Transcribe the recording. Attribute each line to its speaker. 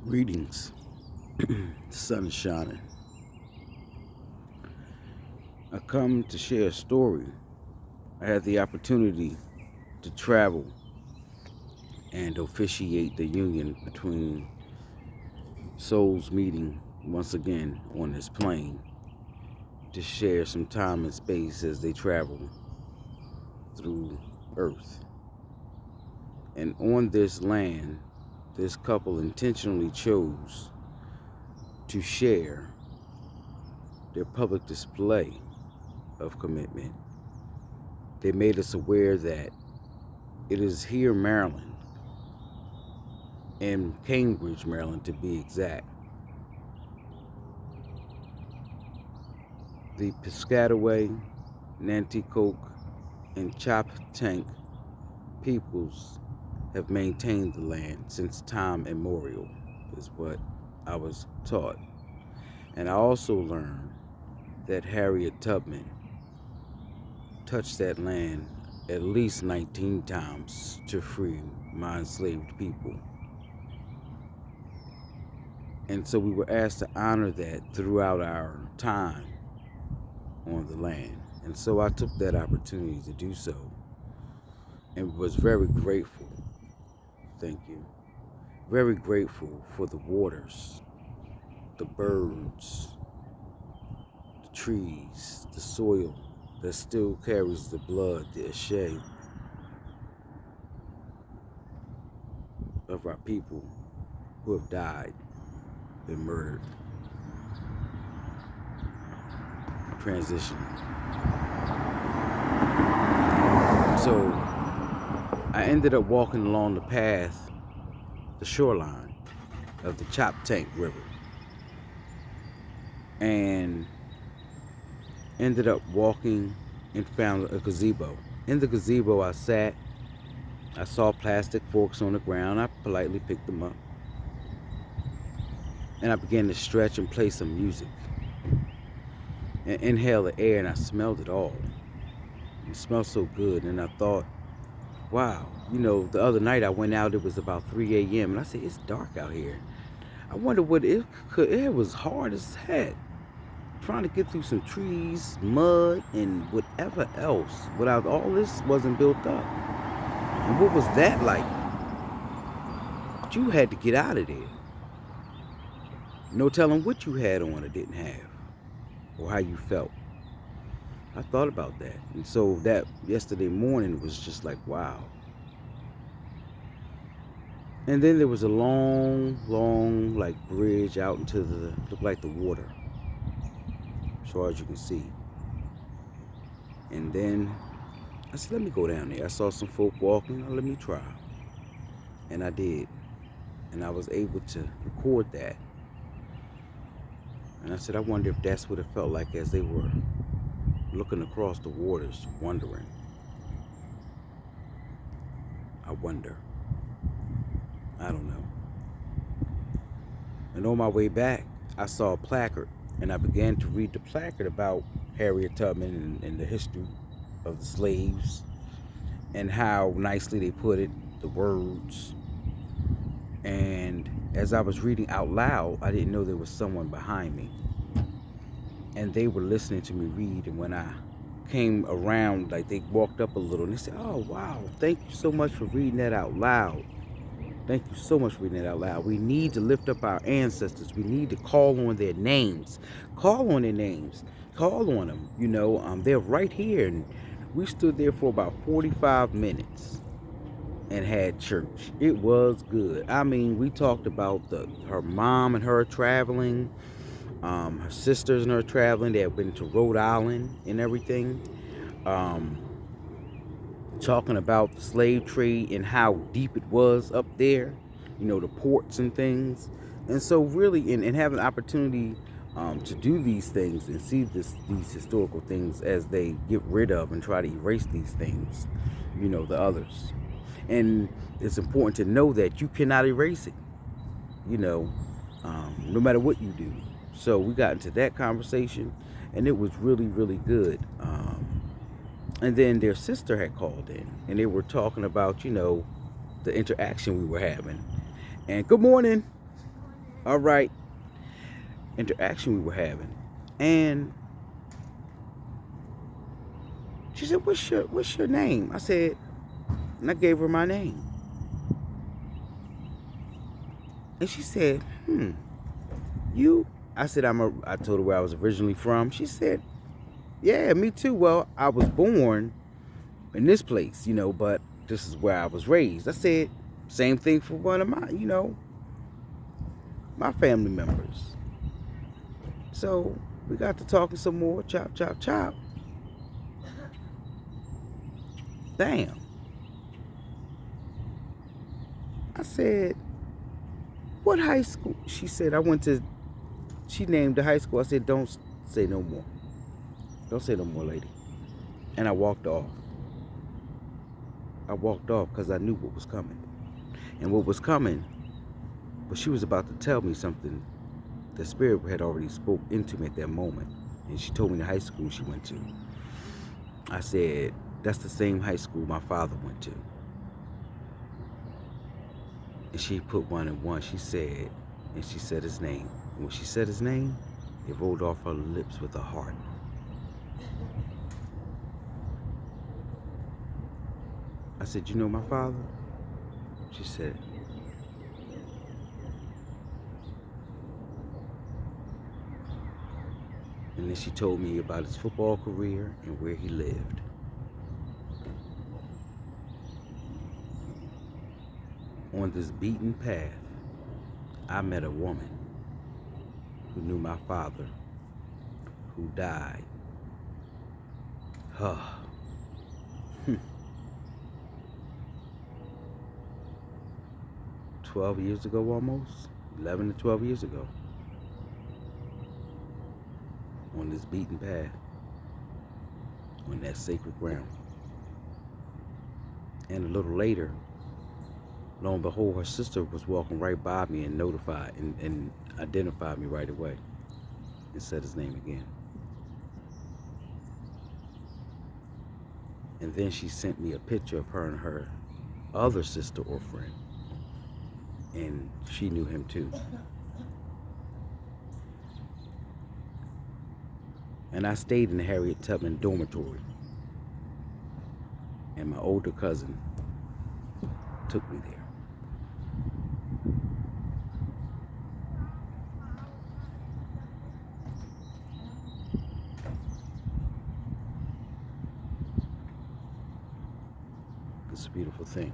Speaker 1: Greetings. The sun is shining. I come to share a story. I had the opportunity to travel and officiate the union between souls meeting once again on this plane to share some time and space as they travel through Earth. And on this land, this couple intentionally chose to share their public display of commitment. They made us aware that it is here, Maryland, in Cambridge, Maryland to be exact. The Piscataway, Nanticoke, and Choptank peoples have maintained the land since time immemorial, is what I was taught. And I also learned that Harriet Tubman touched that land at least 19 times to free my enslaved people. And so we were asked to honor that throughout our time on the land. And so I took that opportunity to do so and was very grateful. Thank you. Very grateful for the waters, the birds, the trees, the soil that still carries the blood, the ashe of our people who have died, been murdered, transitioned. So I ended up walking along the path, the shoreline of the Choptank River, and ended up walking and found a gazebo. In the gazebo, I sat. I saw plastic forks on the ground. I politely picked them up. And I began to stretch and play some music. And inhale the air, and I smelled it all. It smelled so good. And I thought, wow, the other night I went out, it was about 3 a.m. And I said, it's dark out here. I wonder what it was hard as heck. Trying to get through some trees, mud, and whatever else without all this wasn't built up. And what was that like? But you had to get out of there. No telling what you had on or didn't have, or how you felt. I thought about that. And so that yesterday morning was just like, wow. And then there was a long, like bridge out into looked like the water, as far as you can see. And then I said, let me go down there. I saw some folk walking. Let me try. And I did. And I was able to record that. And I said, I wonder if that's what it felt like as they were looking across the waters, wondering. I wonder. I don't know. And on my way back, I saw a placard. And I began to read the placard about Harriet Tubman and the history of the slaves and how nicely they put it, the words. And as I was reading out loud, I didn't know there was someone behind me. And they were listening to me read. And when I came around, like they walked up a little and they said, oh, wow, thank you so much for reading that out loud. Thank you so much for reading that out loud. We need to lift up our ancestors. We need to call on their names. Call on their names. Call on them. They're right here. And we stood there for about 45 minutes and had church. It was good. I mean, we talked about her mom and her traveling, her sisters and her traveling. They had been to Rhode Island and everything. Talking about the slave trade and how deep it was up there, the ports and things. And so really, and having the opportunity to do these things and see these historical things as they get rid of and try to erase these things, the others. And it's important to know that you cannot erase it, no matter what you do. So we got into that conversation, and it was really, really good. And then their sister had called in, and they were talking about, the interaction we were having. And good morning. all right interaction we were having. And she said, what's your name? I said, and I gave her my name. And she said, you? I said, I told her where I was originally from. She said, yeah, me too. Well, I was born in this place, but this is where I was raised. I said, same thing for one of my family members. So we got to talking some more, chop, chop, chop. Damn. I said, what high school? She said, she named the high school. I said, don't say no more. Don't say no more, lady. And I walked off. I walked off because I knew what was coming. And what was coming was she was about to tell me something the spirit had already spoke into me at that moment. And she told me the high school she went to. I said, that's the same high school my father went to. And she put one and one. She said his name. And when she said his name, it rolled off her lips with a heart. I said, you know my father? She said, and then she told me about his football career and where he lived. On this beaten path, I met a woman who knew my father, who died. 12 years ago almost, 11 to 12 years ago, on this beaten path, on that sacred ground. And a little later, lo and behold, her sister was walking right by me and notified and identified me right away and said his name again. And then she sent me a picture of her and her other sister or friend. And she knew him too. And I stayed in the Harriet Tubman dormitory. And my older cousin took me there. It's a beautiful thing.